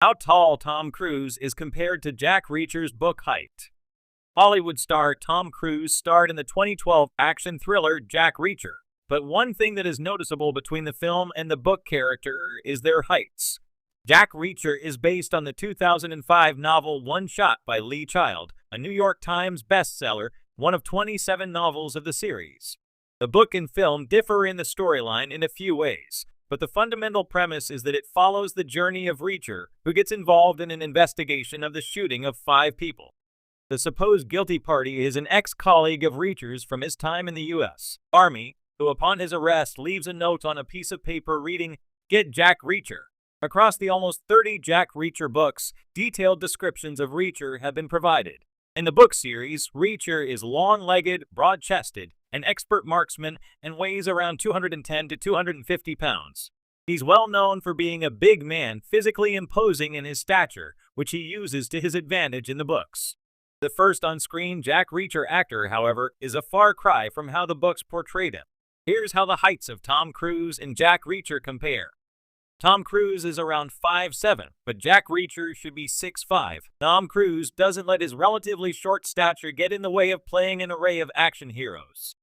How tall Tom Cruise is compared to Jack Reacher's book height. Hollywood star Tom Cruise starred in the 2012 action thriller Jack Reacher, but one thing that is noticeable between the film and the book character is their heights. Jack Reacher is based on the 2005 novel One Shot by Lee Child, a New York Times bestseller, one of 27 novels of the series. The book and film differ in the storyline in a few ways, but the fundamental premise is that it follows the journey of Reacher, who gets involved in an investigation of the shooting of 5 people. The supposed guilty party is an ex-colleague of Reacher's from his time in the U.S. Army, who upon his arrest leaves a note on a piece of paper reading, "Get Jack Reacher." Across the almost 30 Jack Reacher books, detailed descriptions of Reacher have been provided. In the book series, Reacher is long-legged, broad-chested, an expert marksman, and weighs around 210 to 250 pounds. He's well known for being a big man, physically imposing in his stature, which he uses to his advantage in the books. The first on-screen Jack Reacher actor, however, is a far cry from how the books portrayed him. Here's how the heights of Tom Cruise and Jack Reacher compare. Tom Cruise is around 5'7", but Jack Reacher should be 6'5". Tom Cruise doesn't let his relatively short stature get in the way of playing an array of action heroes.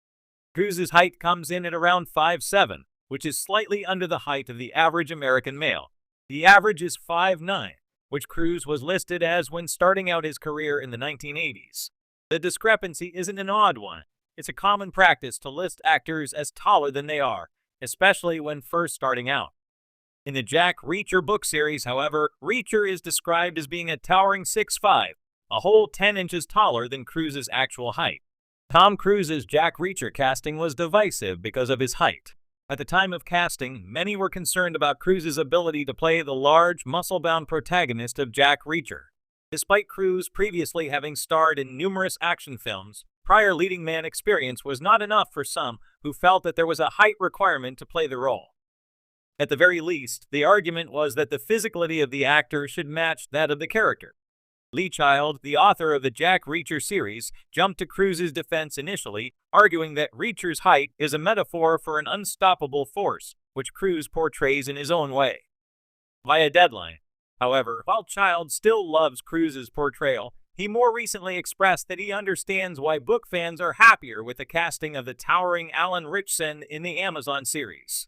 Cruise's height comes in at around 5'7", which is slightly under the height of the average American male. The average is 5'9", which Cruise was listed as when starting out his career in the 1980s. The discrepancy isn't an odd one. It's a common practice to list actors as taller than they are, especially when first starting out. In the Jack Reacher book series, however, Reacher is described as being a towering 6'5", a whole 10 inches taller than Cruise's actual height. Tom Cruise's Jack Reacher casting was divisive because of his height. At the time of casting, many were concerned about Cruise's ability to play the large, muscle-bound protagonist of Jack Reacher. Despite Cruise previously having starred in numerous action films, prior leading man experience was not enough for some who felt that there was a height requirement to play the role. At the very least, the argument was that the physicality of the actor should match that of the character. Lee Child, the author of the Jack Reacher series, jumped to Cruise's defense initially, arguing that Reacher's height is a metaphor for an unstoppable force, which Cruise portrays in his own way. Via Deadline, however, while Child still loves Cruise's portrayal, he more recently expressed that he understands why book fans are happier with the casting of the towering Alan Ritchson in the Amazon series.